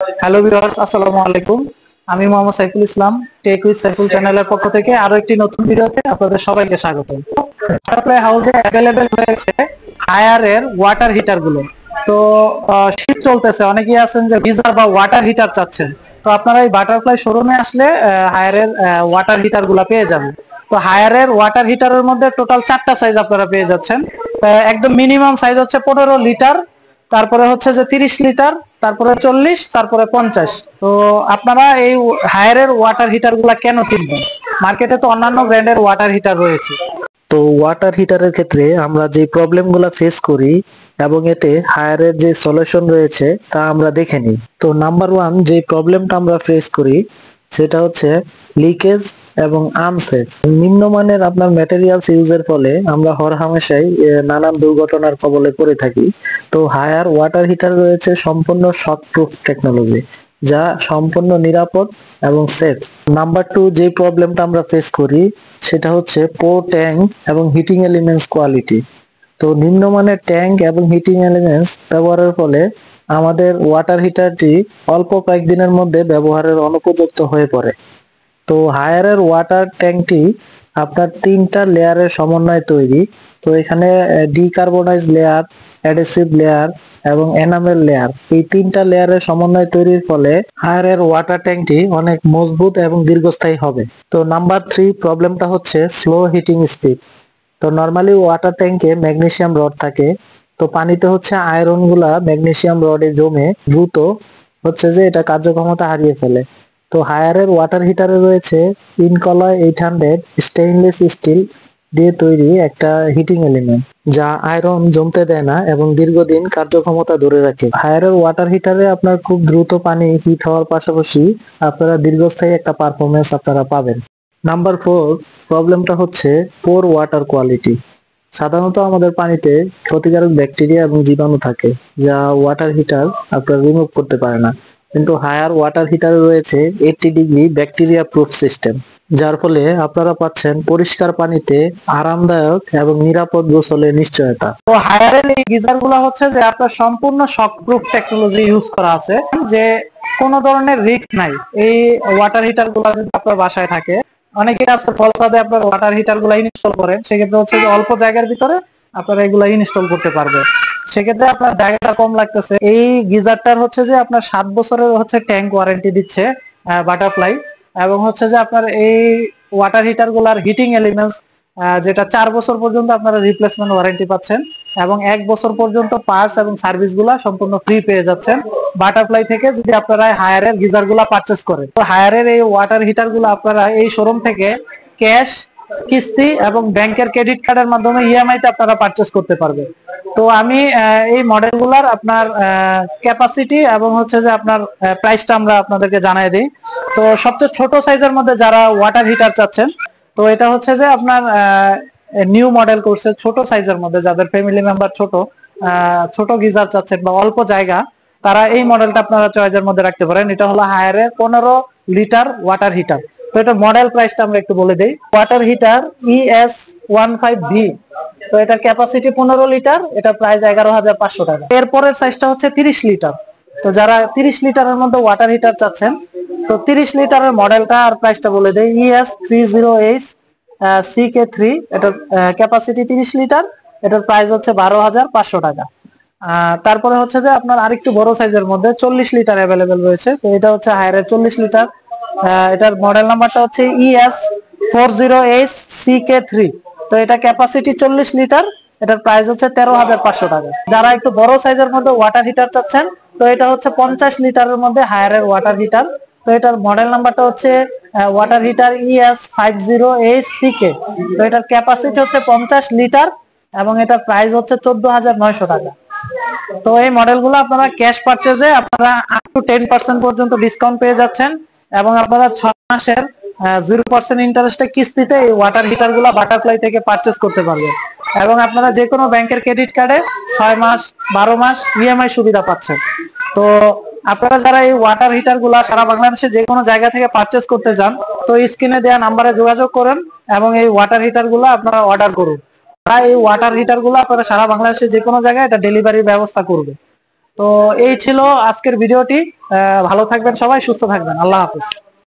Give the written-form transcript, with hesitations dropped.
Hello viewers, আসসালামু আলাইকুম। আমি মোহাম্মদ সাইফুল ইসলাম, টেক উইথ সাইফুল চ্যানেলের পক্ষ থেকে আরো একটি নতুন ভিডিওতে আপনাদের সবাইকে স্বাগত। বাটারফ্লাই হাউসে অ্যাভেলেবেল হয়েছে হায়ার এর ওয়াটার হিটার গুলো। তো শীত চলতেছে, অনেকেই আছেন যে গিজার বা ওয়াটার হিটার চাচ্ছেন। তো আপনারা এই বাটারফ্লাই শোরুমে আসলে হায়ার এর ওয়াটার হিটার গুলা পেয়ে যাবেন। তো হায়ার এর ওয়াটার হিটারের মধ্যে টোটাল 4টা সাইজ আপনারা পেয়ে যাচ্ছেন। একদম মিনিমাম সাইজ হচ্ছে 15 লিটার, তারপরে হচ্ছে যে 30 লিটার, তারপরে 40, তারপরে 50। তো আপনারা এই হায়ারের ওয়াটার হিটার গুলা কেন কিনবেন? মার্কেটে তো অন্যান্য ব্র্যান্ডের ওয়াটার হিটার রয়েছে। তো ওয়াটার হিটারের ক্ষেত্রে আমরা যে প্রবলেমগুলো ফেস করি এবং এতে হায়ারের যে সলিউশন রয়েছে তা আমরা দেখে নিই। তো নাম্বার ওয়ান যে প্রবলেমটা আমরা ফেস করি সেটা হচ্ছে লিকেজ এবং আনসেফ। নিম্নমানের আপনার ম্যাটেরিয়ালস ইউজের ফলে আমরা হরহামেশাই নানান দুর্ঘটনার কবলে পড়ে থাকি। তো হায়ার ওয়াটার হিটার রয়েছে সম্পূর্ণ শকপ্রুফ টেকনোলজি, যা সম্পূর্ণ নিরাপদ এবং সেফ। নাম্বার টু যে প্রবলেমটা আমরা ফেস করি সেটা হচ্ছে পোর ট্যাঙ্ক এবং হিটিং এলিমেন্টস কোয়ালিটি। তো নিম্নমানের ট্যাঙ্ক এবং হিটিং এলিমেন্টস ব্যবহারের ফলে আমাদের ওয়াটার হিটারটি অল্প কয়েকদিনের মধ্যে ব্যবহারের অনুপযুক্ত হয়ে পড়ে। তো হায়ারের ওয়াটার ট্যাঙ্কটি আপনার 3টা লেয়ারের সমন্বয়ে তৈরি। তো এখানে ডিকার্বনাইজ লেয়ার, অ্যাডহেসিভ লেয়ার এবং এনামেল লেয়ার, এই 3টা লেয়ারের সমন্বয়ে তৈরির ফলে হায়ারের ওয়াটার ট্যাঙ্কটি অনেক মজবুত এবং দীর্ঘস্থায়ী হবে। তো নাম্বার 3 প্রবলেমটা হচ্ছে স্লো হিটিং স্পিড। তো নরমালি ওয়াটার ট্যাঙ্কে ম্যাগনেসিয়াম রড থাকে। তো পানিতে হচ্ছে আয়রন গুলা ম্যাগনেসিয়াম রডে জমে দ্রুত হচ্ছে যে এটা কার্যক্ষমতা হারিয়ে ফেলে। তো হায়ারের ওয়াটার হিটারে রয়েছে ইনকলয় 800 স্টেইনলেস স্টিল দিয়ে তৈরি একটা হিটিং এলিমেন্ট, যা আয়রন জমতে দেয় না এবং দীর্ঘদিন কার্যক্ষমতা ধরে রাখে। হায়ারের ওয়াটার হিটারে আপনার খুব দ্রুত পানি হিট হওয়ার পাশাপাশি আপনারা দীর্ঘস্থায়ী একটা পারফরমেন্স আপনারা পাবেন। নাম্বার 4 প্রবলেমটা হচ্ছে পোর ওয়াটার কোয়ালিটি। সাধারণত আমাদের পানিতে ক্ষতিকারক ব্যাকটেরিয়া এবং জীবাণু থাকে, যা ওয়াটার হিটার আপনার রিমুভ করতে পারে না। কিন্তু হায়ার ওয়াটার হিটারে রয়েছে 80 ডিগ্রি ব্যাকটেরিয়া প্রুফ সিস্টেম, যার ফলে আপনারা পাচ্ছেন পরিষ্কার পানিতে আরামদায়ক এবং নিরাপদ গোসলের নিশ্চয়তা। তো হায়ারের এই গিজার গুলা হচ্ছে যে আপনার সম্পূর্ণ শকপ্রুফ টেকনোলজি ইউজ করা আছে, যে কোনো ধরনের রিস্ক নাই। এই ওয়াটার হিটার গুলা যদি আপনার বাসায় থাকে, অনেকে আছে ফলসাদে আপনার ওয়াটার হিটার গুলা ইনস্টল করেন, সেক্ষেত্রে হচ্ছে যে অল্প জায়গার ভিতরে আপনারা এগুলা ইনস্টল করতে পারবেন। সেক্ষেত্রে আপনার জায়গাটা কম লাগতেছে। এই গিজারটার হচ্ছে যে আপনার 7 বছরের হচ্ছে ট্যাঙ্ক ওয়ারেন্টি দিচ্ছে বাটারফ্লাই, এবং হচ্ছে যে আপনার এই ওয়াটার হিটার গুলার হিটিং এলিমেন্টস যেটা 4 বছর পর্যন্ত আপনারা রিপ্লেসমেন্ট ওয়ারেন্টি পাচ্ছেন, এবং 1 বছর পর্যন্ত পার্টস এবং সার্ভিস গুলা সম্পূর্ণ ফ্রি পেয়ে যাচ্ছেন বাটারফ্লাই থেকে, যদি আপনারা হায়ারের গিজার গুলা পারচেস করেন। তো হায়ারের এই ওয়াটার হিটার গুলা আপনারা এই শোরুম থেকে ক্যাশ, কিস্তি এবং ব্যাংকের ক্রেডিট কার্ডের মাধ্যমে ইএমআই তে আপনারা পারচেস করতে পারবেন। তো আমি এই মডেলগুলার আপনার ক্যাপাসিটি এবং হচ্ছে যে আপনার প্রাইসটা আমরা আপনাদেরকে জানাই দিই। তো সবচেয়ে ছোট সাইজের মধ্যে যারা ওয়াটার হিটার চাচ্ছেন, তো এটা হচ্ছে যে আপনার নিউ মডেল করছে ছোট সাইজের মধ্যে, যাদের ফ্যামিলি মেম্বার ছোট, ছোট গিজার চাচ্ছেন বা অল্প জায়গা, তারা এই মডেলটা আপনারা চয়েসের মধ্যে রাখতে পারেন। এটা হলো হায়ারের 15 লিটার ওয়াটার হিটার। তো এটা মডেল প্রাইসটা আমরা একটু বলে দেই। Water heater ES15V। তো এটার ক্যাপাসিটি 15 লিটার, এটা প্রাইস 11,500 টাকা। এরপরের সাইজটা হচ্ছে 30 লিটার। তো যারা 30 লিটারের মধ্যে ওয়াটার হিটার চাচ্ছেন, তো 30 লিটারের মডেলটা আর প্রাইসটা বলে দেই। ES30H CK3, এটার ক্যাপাসিটি 30 লিটার, এটার প্রাইস হচ্ছে 12,500 টাকা। তারপরে হচ্ছে যে আপনার আরেকটু বড় সাইজের মধ্যে 40 লিটার অ্যাভেলেবেল রয়েছে। তো এটা হচ্ছে হায়ারের 40 লিটার। এটার মডেল নাম্বারটা হচ্ছে ES40H CK3। তো এটা ক্যাপাসিটি 40 লিটার, এটার প্রাইস হচ্ছে 13,500 টাকা। যারা একটু বড় সাইজের মধ্যে ওয়াটার হিটার চাচ্ছেন, তো এটা হচ্ছে 50 লিটারের মধ্যে হায়ারের ওয়াটার হিটার। তো এটার মডেল নাম্বারটা হচ্ছে ওয়াটার হিটার ES50HCK। তো এটার ক্যাপাসিটি হচ্ছে 50 লিটার এবং এটার প্রাইস হচ্ছে 14,900 টাকা। তো এই মডেলগুলো আপনারা ক্যাশ পারচেজে আপনারা আপ টু 10% পর্যন্ত ডিসকাউন্ট পেয়ে যাচ্ছেন, এবং আপনারা 6 মাসের 0% ইন্টারেস্টে কিস্তিতে এই ওয়াটার হিটার গুলা বাটারফ্লাই থেকে পারচেস করতে পারবেন, এবং আপনারা যে কোনো ব্যাংকের ক্রেডিট কার্ডে 6 মাস, 12 মাস ইএমআই সুবিধা পাচ্ছেন। তো আপনারা যারা এই ওয়াটার হিটার গুলা সারা বাংলাদেশে যে কোনো জায়গা থেকে পারচেস করতে চান, তো স্ক্রিনে দেওয়া নাম্বারে যোগাযোগ করেন এবং এই ওয়াটার হিটার গুলা আপনারা অর্ডার করুন। এই ওয়াটার হিটার গুলো আপনারা সারা বাংলাদেশে যে কোনো জায়গায় এটা ডেলিভারির ব্যবস্থা করবে। তো এই ছিল আজকের ভিডিওটি। ভালো থাকবেন সবাই, সুস্থ থাকবেন, আল্লাহ হাফেজ।